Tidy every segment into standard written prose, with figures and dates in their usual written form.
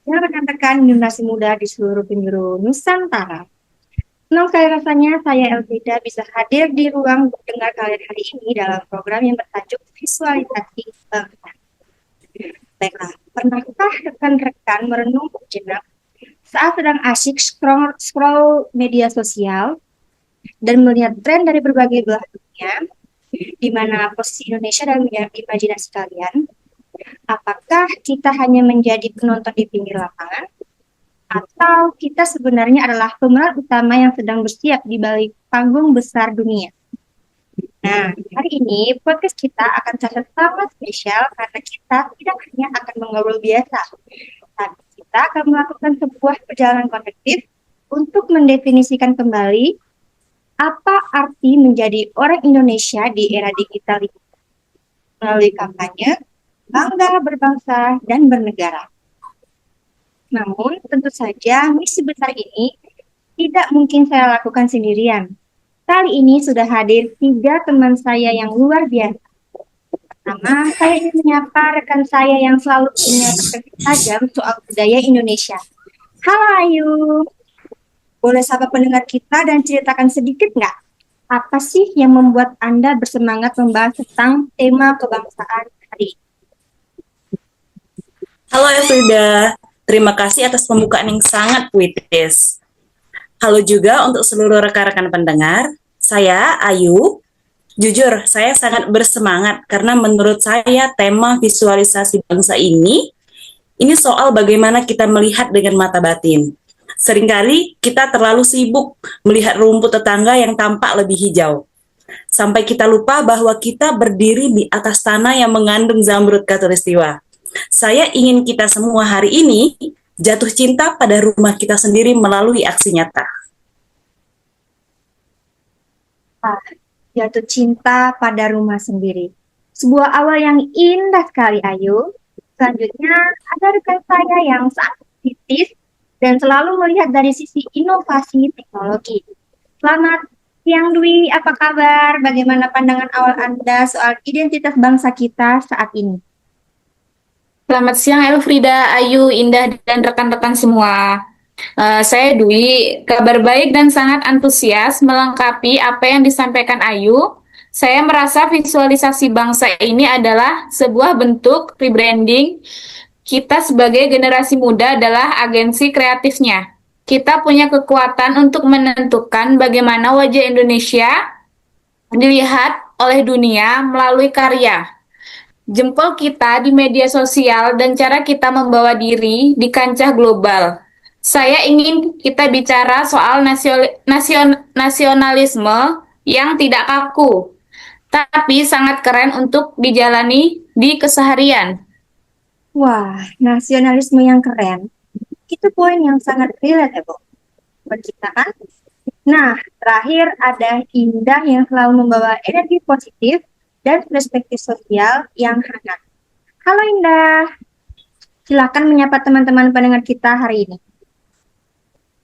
Ya, rekan-rekan generasi muda di seluruh penjuru Nusantara. Senang sekali rasanya saya Elvida bisa hadir di ruang dengar kalian hari ini dalam program yang bertajuk Visualisasi Bangsa. Baiklah, pernahkah rekan-rekan merenung sejenak saat sedang asyik scroll media sosial dan melihat tren dari berbagai belahan dunia, di mana posisi Indonesia dalam imajinasi kalian? Apakah kita hanya menjadi penonton di pinggir lapangan? Atau kita sebenarnya adalah pemeran utama yang sedang bersiap di balik panggung besar dunia. Nah, hari ini podcast kita akan sangat spesial karena kita tidak hanya akan mengobrol biasa, tapi kita akan melakukan sebuah perjalanan kolektif untuk mendefinisikan kembali apa arti menjadi orang Indonesia di era digital ini melalui kampanye Bangga Berbangsa dan Bernegara. Namun, tentu saja misi besar ini tidak mungkin saya lakukan sendirian. Kali ini sudah hadir 3 teman saya yang luar biasa. Pertama, saya ingin menyapa rekan saya yang selalu punya perspektif tajam soal budaya Indonesia. Halo Ayu, boleh sapa pendengar kita dan ceritakan sedikit nggak? Apa sih yang membuat Anda bersemangat membahas tentang tema kebangsaan hari ini? Halo Elfrida, terima kasih atas pembukaan yang sangat puitis. Halo juga untuk seluruh rekan-rekan pendengar, saya Ayu. Jujur, saya sangat bersemangat karena menurut saya tema visualisasi bangsa ini soal bagaimana kita melihat dengan mata batin. Seringkali kita terlalu sibuk melihat rumput tetangga yang tampak lebih hijau. Sampai kita lupa bahwa kita berdiri di atas tanah yang mengandung zamrud khatulistiwa. Saya ingin kita semua hari ini jatuh cinta pada rumah kita sendiri melalui aksi nyata. Jatuh cinta pada rumah sendiri. Sebuah awal yang indah sekali, Ayu. Selanjutnya, ada rekan saya yang sangat kritis dan selalu melihat dari sisi inovasi teknologi. Selamat siang, Dwi. Apa kabar? Bagaimana pandangan awal Anda soal identitas bangsa kita saat ini? Selamat siang Elfrida, Ayu, Indah, dan rekan-rekan semua. Saya Dwi, kabar baik dan sangat antusias melengkapi apa yang disampaikan Ayu. Saya merasa visualisasi bangsa ini adalah sebuah bentuk rebranding. Kita sebagai generasi muda adalah agensi kreatifnya. Kita punya kekuatan untuk menentukan bagaimana wajah Indonesia dilihat oleh dunia melalui karya. Jempol kita di media sosial dan cara kita membawa diri di kancah global. Saya ingin kita bicara soal nasionalisme yang tidak kaku, tapi sangat keren untuk dijalani di keseharian. Wah, nasionalisme yang keren. Itu poin yang sangat relatable buat kita kan? Nah, terakhir ada Indah yang selalu membawa energi positif dan perspektif sosial yang hangat. Halo Indah, silakan menyapa teman-teman pendengar kita hari ini.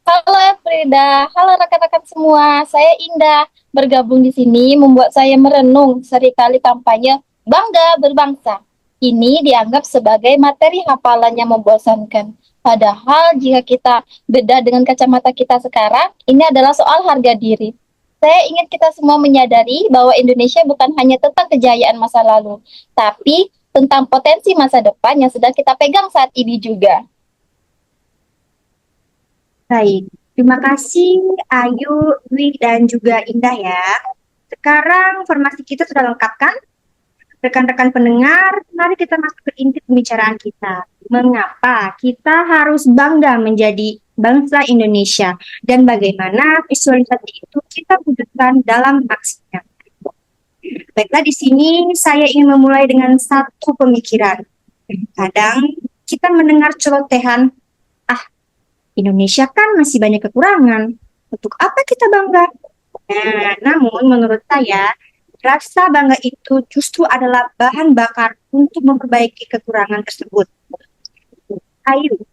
Halo Frida, halo rekan-rekan semua. Saya Indah. Bergabung di sini membuat saya merenung seringkali kampanye Bangga Berbangsa. Ini dianggap sebagai materi hafalan yang membosankan. Padahal jika kita beda dengan kacamata kita sekarang, ini adalah soal harga diri. Saya ingin kita semua menyadari bahwa Indonesia bukan hanya tentang kejayaan masa lalu, tapi tentang potensi masa depan yang sedang kita pegang saat ini juga. Baik, terima kasih Ayu, Dwi, dan juga Indah ya. Sekarang informasi kita sudah lengkap kan? Rekan-rekan pendengar, mari kita masuk ke inti pembicaraan kita. Mengapa kita harus bangga menjadi bangsa Indonesia dan bagaimana visualisasi itu kita wujudkan dalam aksinya. Baiklah, di sini saya ingin memulai dengan satu pemikiran. Kadang kita mendengar celotehan, Indonesia kan masih banyak kekurangan. Untuk apa kita bangga? Nah, namun menurut saya, rasa bangga itu justru adalah bahan bakar untuk memperbaiki kekurangan tersebut. Ayu,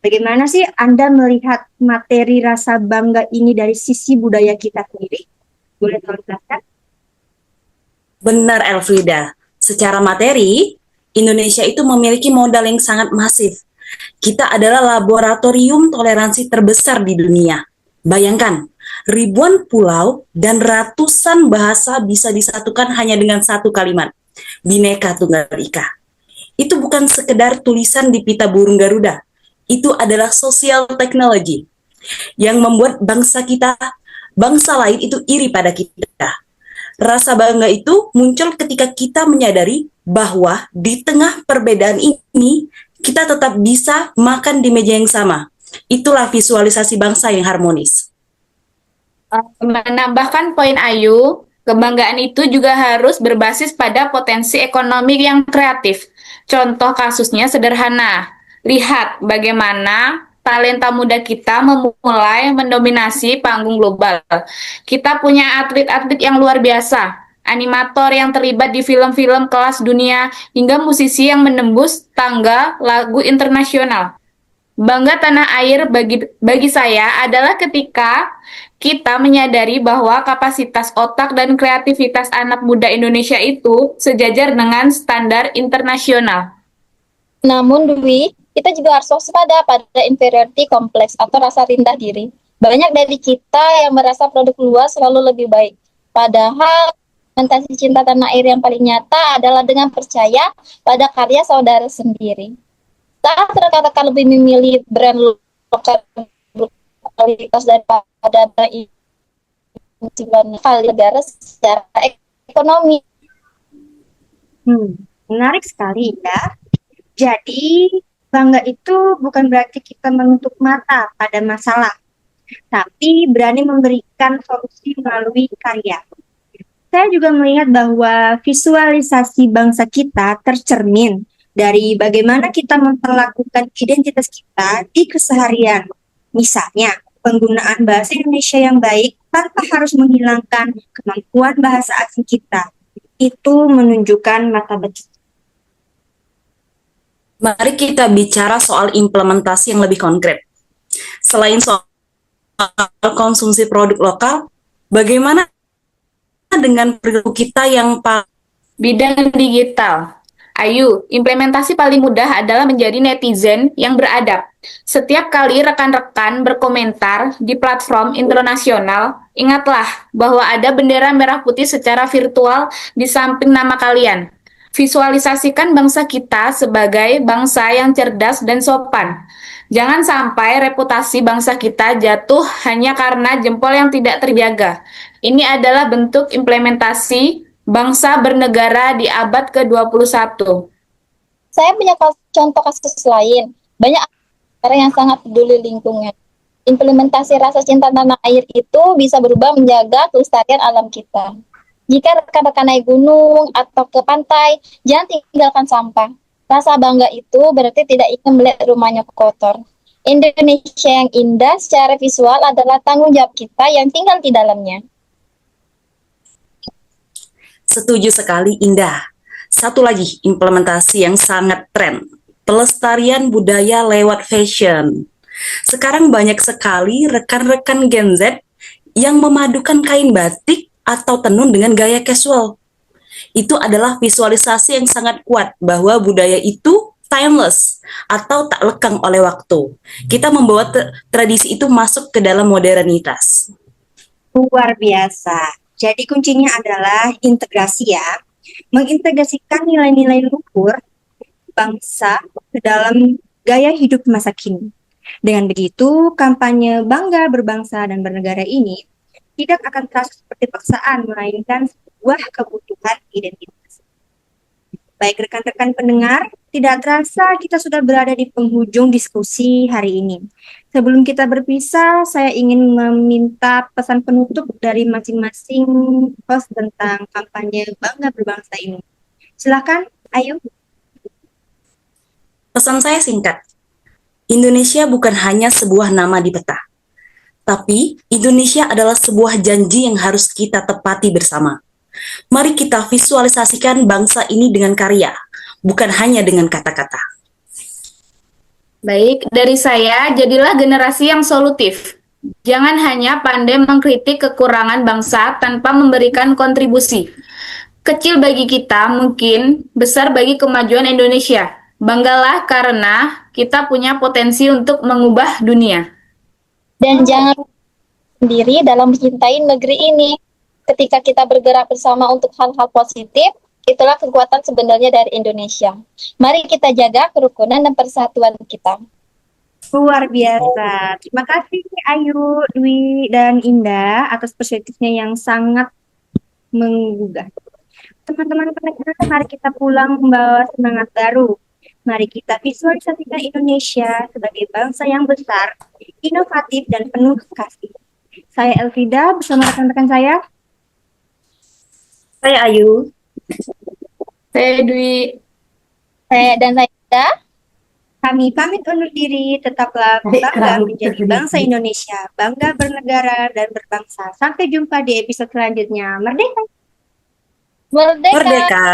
bagaimana sih Anda melihat materi rasa bangga ini dari sisi budaya kita sendiri? Boleh tolong jelaskan? Benar Elfrida, secara materi, Indonesia itu memiliki modal yang sangat masif Kita adalah laboratorium toleransi terbesar di dunia. Bayangkan, ribuan pulau dan ratusan bahasa bisa disatukan hanya dengan satu kalimat, Bhinneka Tunggal Ika. Itu bukan sekedar tulisan di pita burung Garuda, itu adalah social technology yang membuat bangsa lain itu iri pada kita. Rasa bangga itu muncul ketika kita menyadari bahwa di tengah perbedaan ini, kita tetap bisa makan di meja yang sama. Itulah visualisasi bangsa yang harmonis. Menambahkan poin Ayu, kebanggaan itu juga harus berbasis pada potensi ekonomi yang kreatif. Contoh kasusnya sederhana. Lihat bagaimana talenta muda kita memulai mendominasi panggung global. Kita punya atlet-atlet yang luar biasa, animator yang terlibat di film-film kelas dunia, hingga musisi yang menembus tangga lagu internasional. Bangga tanah air bagi saya adalah ketika kita menyadari bahwa kapasitas otak dan kreativitas anak muda Indonesia itu sejajar dengan standar internasional. Namun, Dwi, kita juga harus waspada pada inferiority kompleks atau rasa rendah diri. Banyak dari kita yang merasa produk luar selalu lebih baik. Padahal, fantasi cinta tanah air yang paling nyata adalah dengan percaya pada karya saudara sendiri. Saat rekan-rekan lebih memilih brand lokal kualitas daripada brand negara secara ekonomi. Menarik sekali ya. Jadi, bangga itu bukan berarti kita menutup mata pada masalah, tapi berani memberikan solusi melalui karya. Saya juga melihat bahwa visualisasi bangsa kita tercermin dari bagaimana kita memperlakukan identitas kita di keseharian. Misalnya, penggunaan bahasa Indonesia yang baik tanpa harus menghilangkan kemampuan bahasa asing kita. Itu menunjukkan martabat. Mari kita bicara soal implementasi yang lebih konkret. Selain soal konsumsi produk lokal, bagaimana dengan perilaku kita yang Bidang digital. Ayu, implementasi paling mudah adalah menjadi netizen yang beradab. Setiap kali rekan-rekan berkomentar di platform internasional, ingatlah bahwa ada bendera merah putih secara virtual di samping nama kalian. Visualisasikan bangsa kita sebagai bangsa yang cerdas dan sopan. Jangan sampai reputasi bangsa kita jatuh hanya karena jempol yang tidak terjaga. Ini adalah bentuk implementasi bangsa bernegara di abad ke-21. Saya punya contoh kasus lain. Banyak orang yang sangat peduli lingkungan. Implementasi rasa cinta tanah air itu bisa berubah menjaga kelestarian alam kita. Jika rekan-rekan naik gunung atau ke pantai, jangan tinggalkan sampah. Rasa bangga itu berarti tidak ingin melihat rumahnya kotor. Indonesia yang indah secara visual adalah tanggung jawab kita yang tinggal di dalamnya. Setuju sekali, Indah. Satu lagi implementasi yang sangat tren, pelestarian budaya lewat fashion. Sekarang banyak sekali rekan-rekan Gen Z yang memadukan kain batik atau tenun dengan gaya casual. Itu adalah visualisasi yang sangat kuat bahwa budaya itu timeless atau tak lekang oleh waktu. Kita membawa tradisi itu masuk ke dalam modernitas. Luar biasa. Jadi kuncinya adalah integrasi ya. Mengintegrasikan nilai-nilai luhur bangsa ke dalam gaya hidup masa kini. Dengan begitu, kampanye bangga berbangsa dan bernegara ini tidak akan terasa seperti paksaan, melainkan sebuah kebutuhan identitas. Baik rekan-rekan pendengar, tidak terasa kita sudah berada di penghujung diskusi hari ini. Sebelum kita berpisah, saya ingin meminta pesan penutup dari masing-masing host tentang kampanye Bangga Berbangsa ini. Silakan, Ayu. Pesan saya singkat. Indonesia bukan hanya sebuah nama di peta, tapi Indonesia adalah sebuah janji yang harus kita tepati bersama. Mari kita visualisasikan bangsa ini dengan karya, bukan hanya dengan kata-kata. Baik, dari saya, jadilah generasi yang solutif. Jangan hanya pandai mengkritik kekurangan bangsa tanpa memberikan kontribusi. Kecil bagi kita, mungkin besar bagi kemajuan Indonesia. Banggalah karena kita punya potensi untuk mengubah dunia. Dan jangan sendiri dalam mencintai negeri ini. Ketika kita bergerak bersama untuk hal-hal positif, itulah kekuatan sebenarnya dari Indonesia. Mari kita jaga kerukunan dan persatuan kita. Luar biasa. Terima kasih Ayu, Dwi, dan Indah atas perspektifnya yang sangat menggugah. Teman-teman pendengar, mari kita pulang membawa semangat baru. Mari kita visualisasikan Indonesia sebagai bangsa yang besar, inovatif, dan penuh kasih. Saya Elvida bersama rekan-rekan saya. Saya Ayu. Saya Dwi. Dan saya Ida. Kami pamit undur diri, tetaplah bangga menjadi bangsa Indonesia, bangga bernegara dan berbangsa. Sampai jumpa di episode selanjutnya. Merdeka! Merdeka! Merdeka.